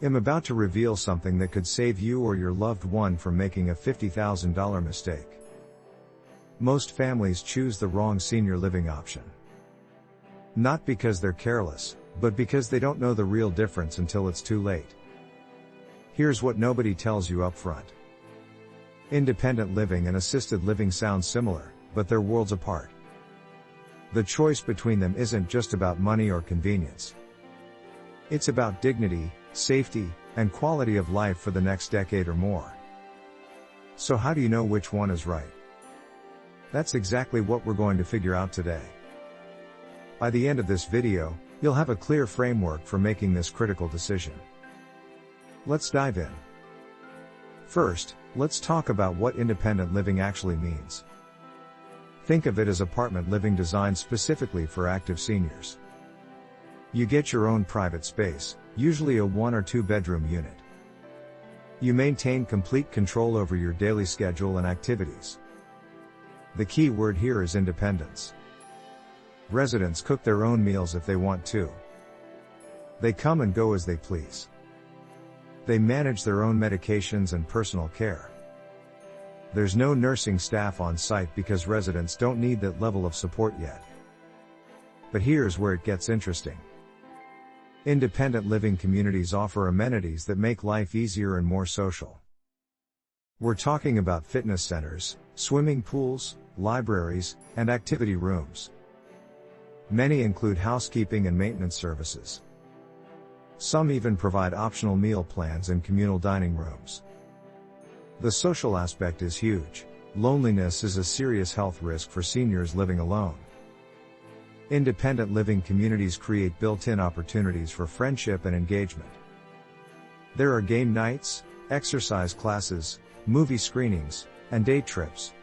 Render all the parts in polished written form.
I'm about to reveal something that could save you or your loved one from making a $50,000 mistake. Most families choose the wrong senior living option. Not because they're careless, but because they don't know the real difference until it's too late. Here's what nobody tells you up front. Independent living and assisted living sound similar, but they're worlds apart. The choice between them isn't just about money or convenience. It's about dignity, safety, and quality of life for the next decade or more. So how do you know which one is right? That's exactly what we're going to figure out today. By the end of this video, you'll have a clear framework for making this critical decision. Let's dive in. First, let's talk about what independent living actually means. Think of it as apartment living designed specifically for active seniors. You get your own private space, usually a 1 or 2 bedroom unit. You maintain complete control over your daily schedule and activities. The key word here is independence. Residents cook their own meals if they want to. They come and go as they please. They manage their own medications and personal care. There's no nursing staff on site because residents don't need that level of support yet. But here's where it gets interesting. Independent living communities offer amenities that make life easier and more social. We're talking about fitness centers, swimming pools, libraries, and activity rooms. Many include housekeeping and maintenance services. Some even provide optional meal plans and communal dining rooms. The social aspect is huge. Loneliness is a serious health risk for seniors living alone. Independent living communities create built-in opportunities for friendship and engagement. There are game nights, exercise classes, movie screenings, and day trips.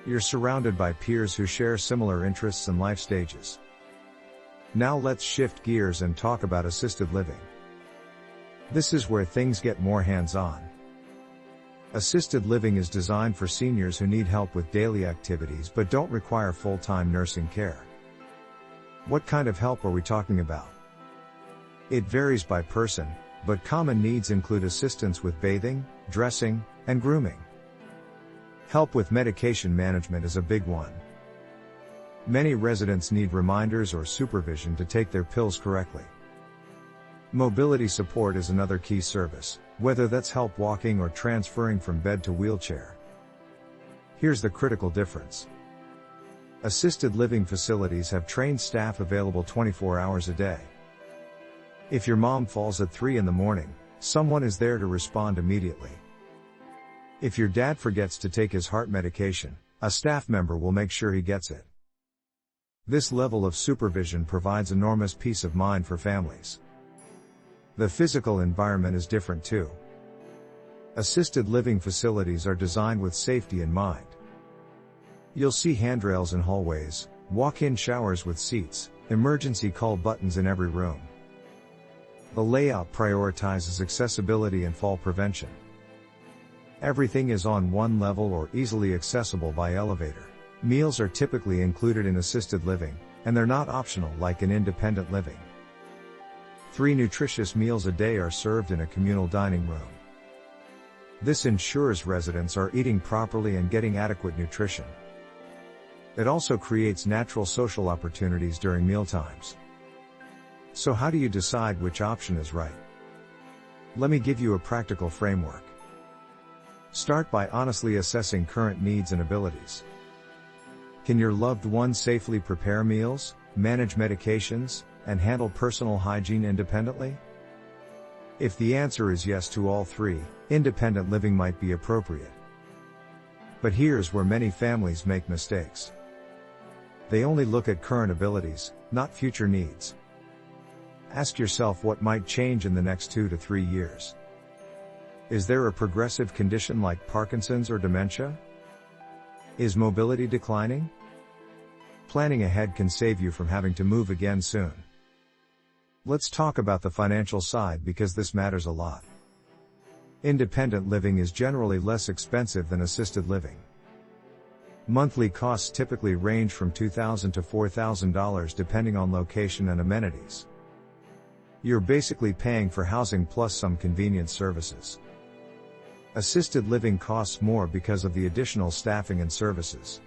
You're surrounded by peers who share similar interests and life stages. Now let's shift gears and talk about assisted living. This is where things get more hands-on. Assisted living is designed for seniors who need help with daily activities but don't require full-time nursing care. What kind of help are we talking about? It varies by person, but common needs include assistance with bathing, dressing, and grooming. Help with medication management is a big one. Many residents need reminders or supervision to take their pills correctly. Mobility support is another key service, whether that's help walking or transferring from bed to wheelchair. Here's the critical difference. Assisted living facilities have trained staff available 24 hours a day. If your mom falls at 3 in the morning, someone is there to respond immediately. If your dad forgets to take his heart medication, a staff member will make sure he gets it. This level of supervision provides enormous peace of mind for families. The physical environment is different too. Assisted living facilities are designed with safety in mind. You'll see handrails in hallways, walk-in showers with seats, emergency call buttons in every room. The layout prioritizes accessibility and fall prevention. Everything is on one level or easily accessible by elevator. Meals are typically included in assisted living, and they're not optional like in independent living. 3 nutritious meals a day are served in a communal dining room. This ensures residents are eating properly and getting adequate nutrition. It also creates natural social opportunities during mealtimes. So how do you decide which option is right? Let me give you a practical framework. Start by honestly assessing current needs and abilities. Can your loved one safely prepare meals, manage medications, and handle personal hygiene independently? If the answer is yes to all 3, independent living might be appropriate. But here's where many families make mistakes. They only look at current abilities, not future needs. Ask yourself what might change in the next 2 to 3 years. Is there a progressive condition like Parkinson's or dementia? Is mobility declining? Planning ahead can save you from having to move again soon. Let's talk about the financial side because this matters a lot. Independent living is generally less expensive than assisted living. Monthly costs typically range from $2,000 to $4,000 depending on location and amenities. You're basically paying for housing plus some convenience services. Assisted living costs more because of the additional staffing and services.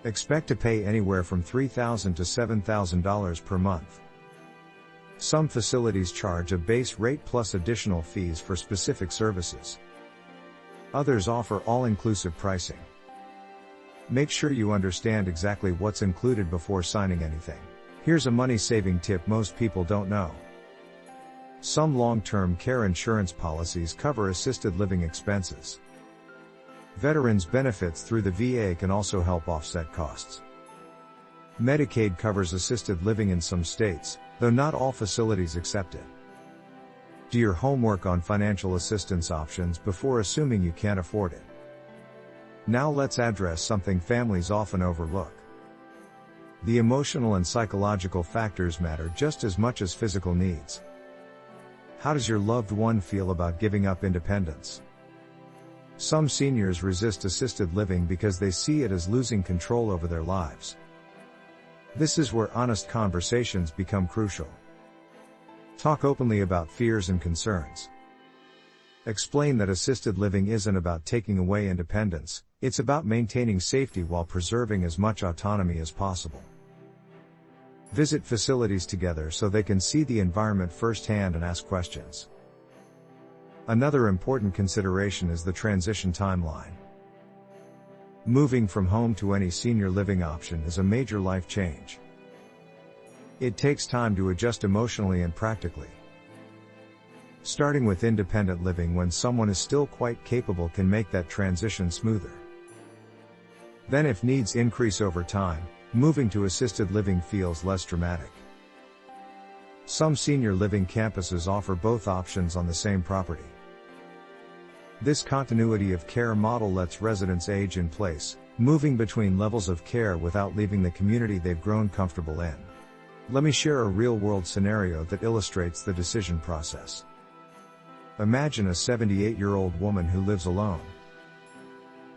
Expect to pay anywhere from $3,000 to $7,000 per month. Some facilities charge a base rate plus additional fees for specific services. Others offer all-inclusive pricing. Make sure you understand exactly what's included before signing anything. Here's a money-saving tip most people don't know. Some long-term care insurance policies cover assisted living expenses. Veterans benefits through the VA can also help offset costs. Medicaid covers assisted living in some states, though not all facilities accept it. Do your homework on financial assistance options before assuming you can't afford it. Now let's address something families often overlook. The emotional and psychological factors matter just as much as physical needs. How does your loved one feel about giving up independence? Some seniors resist assisted living because they see it as losing control over their lives. This is where honest conversations become crucial. Talk openly about fears and concerns. Explain that assisted living isn't about taking away independence, it's about maintaining safety while preserving as much autonomy as possible. Visit facilities together so they can see the environment firsthand and ask questions. Another important consideration is the transition timeline. Moving from home to any senior living option is a major life change. It takes time to adjust emotionally and practically. Starting with independent living when someone is still quite capable can make that transition smoother. Then if needs increase over time, moving to assisted living feels less dramatic. Some senior living campuses offer both options on the same property. This continuity of care model lets residents age in place, moving between levels of care without leaving the community they've grown comfortable in. Let me share a real-world scenario that illustrates the decision process. Imagine a 78-year-old woman who lives alone.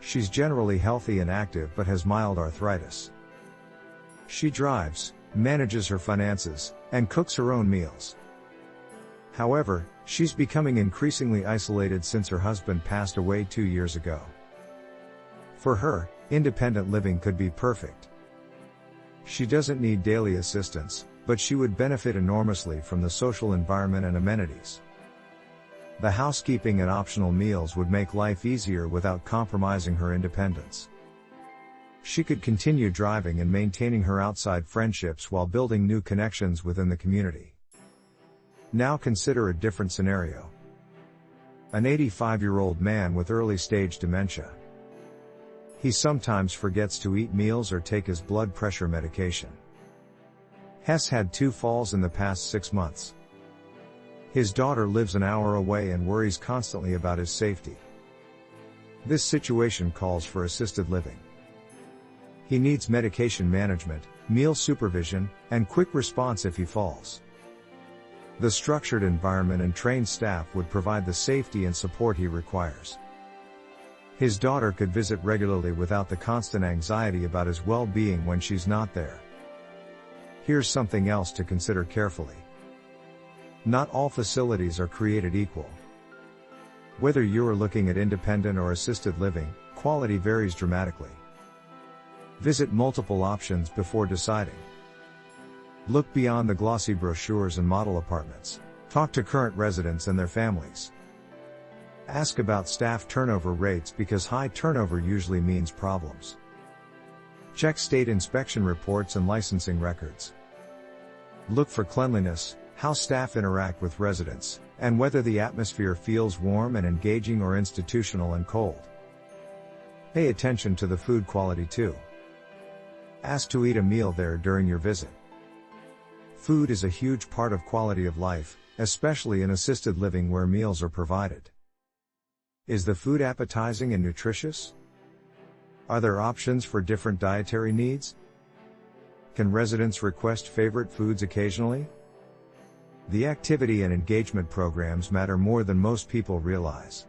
She's generally healthy and active but has mild arthritis. She drives, manages her finances, and cooks her own meals. However, she's becoming increasingly isolated since her husband passed away 2 years ago. For her, independent living could be perfect. She doesn't need daily assistance, but she would benefit enormously from the social environment and amenities. The housekeeping and optional meals would make life easier without compromising her independence. She could continue driving and maintaining her outside friendships while building new connections within the community. Now consider a different scenario. An 85-year-old man with early-stage dementia. He sometimes forgets to eat meals or take his blood pressure medication. Hess had 2 falls in the past 6 months. His daughter lives an hour away and worries constantly about his safety. This situation calls for assisted living. He needs medication management, meal supervision, and quick response if he falls. The structured environment and trained staff would provide the safety and support he requires. His daughter could visit regularly without the constant anxiety about his well-being when she's not there. Here's something else to consider carefully. Not all facilities are created equal. Whether you are looking at independent or assisted living, quality varies dramatically. Visit multiple options before deciding. Look beyond the glossy brochures and model apartments. Talk to current residents and their families. Ask about staff turnover rates because high turnover usually means problems. Check state inspection reports and licensing records. Look for cleanliness, how staff interact with residents, and whether the atmosphere feels warm and engaging or institutional and cold. Pay attention to the food quality too. Ask to eat a meal there during your visit. Food is a huge part of quality of life, especially in assisted living where meals are provided. Is the food appetizing and nutritious? Are there options for different dietary needs? Can residents request favorite foods occasionally? The activity and engagement programs matter more than most people realize.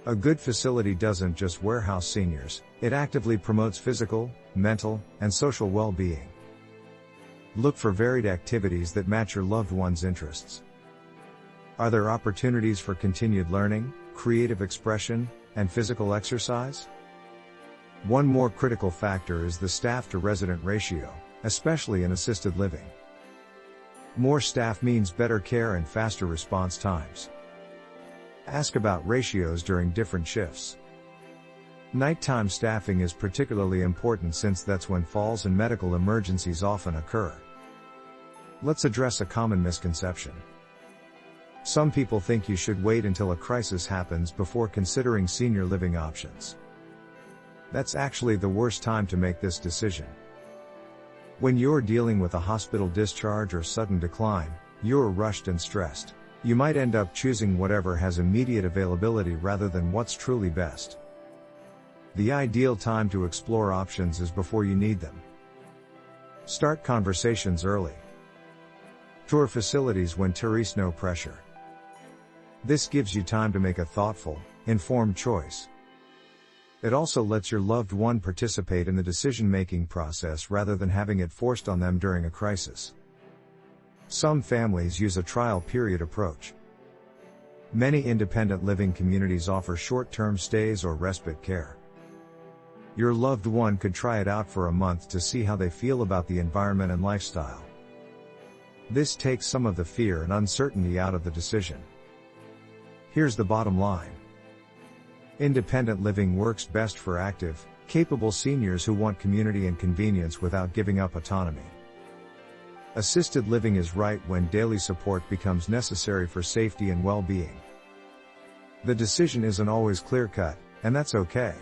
A good facility doesn't just warehouse seniors, it actively promotes physical, mental, and social well-being. Look for varied activities that match your loved one's interests. Are there opportunities for continued learning, creative expression, and physical exercise? One more critical factor is the staff-to-resident ratio, especially in assisted living. More staff means better care and faster response times. Ask about ratios during different shifts. Nighttime staffing is particularly important since that's when falls and medical emergencies often occur. Let's address a common misconception. Some people think you should wait until a crisis happens before considering senior living options. That's actually the worst time to make this decision. When you're dealing with a hospital discharge or sudden decline, you're rushed and stressed. You might end up choosing whatever has immediate availability rather than what's truly best. The ideal time to explore options is before you need them. Start conversations early. Tour facilities when there is no pressure. This gives you time to make a thoughtful, informed choice. It also lets your loved one participate in the decision-making process rather than having it forced on them during a crisis. Some families use a trial period approach. Many independent living communities offer short-term stays or respite care. Your loved one could try it out for a month to see how they feel about the environment and lifestyle. This takes some of the fear and uncertainty out of the decision. Here's the bottom line. Independent living works best for active, capable seniors who want community and convenience without giving up autonomy. Assisted living is right when daily support becomes necessary for safety and well-being. The decision isn't always clear-cut, and that's okay.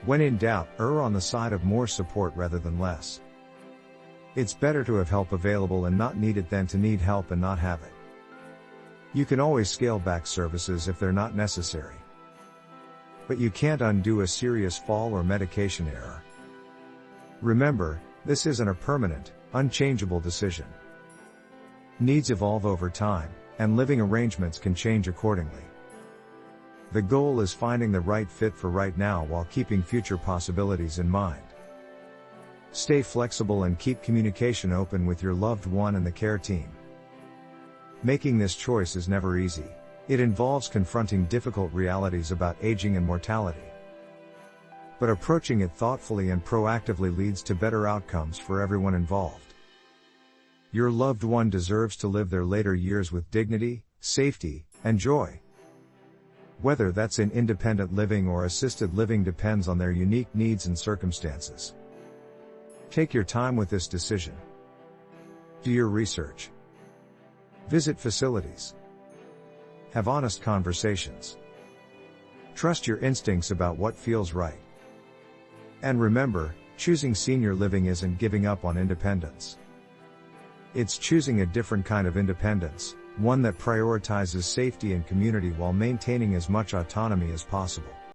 When in doubt, err on the side of more support rather than less. It's better to have help available and not need it than to need help and not have it. You can always scale back services if they're not necessary. But you can't undo a serious fall or medication error. Remember, this isn't a permanent, unchangeable decision. Needs evolve over time, and living arrangements can change accordingly. The goal is finding the right fit for right now while keeping future possibilities in mind. Stay flexible and keep communication open with your loved one and the care team. Making this choice is never easy. It involves confronting difficult realities about aging and mortality. But approaching it thoughtfully and proactively leads to better outcomes for everyone involved. Your loved one deserves to live their later years with dignity, safety, and joy. Whether that's in independent living or assisted living depends on their unique needs and circumstances. Take your time with this decision. Do your research. Visit facilities. Have honest conversations. Trust your instincts about what feels right. And remember, choosing senior living isn't giving up on independence. It's choosing a different kind of independence, one that prioritizes safety and community while maintaining as much autonomy as possible.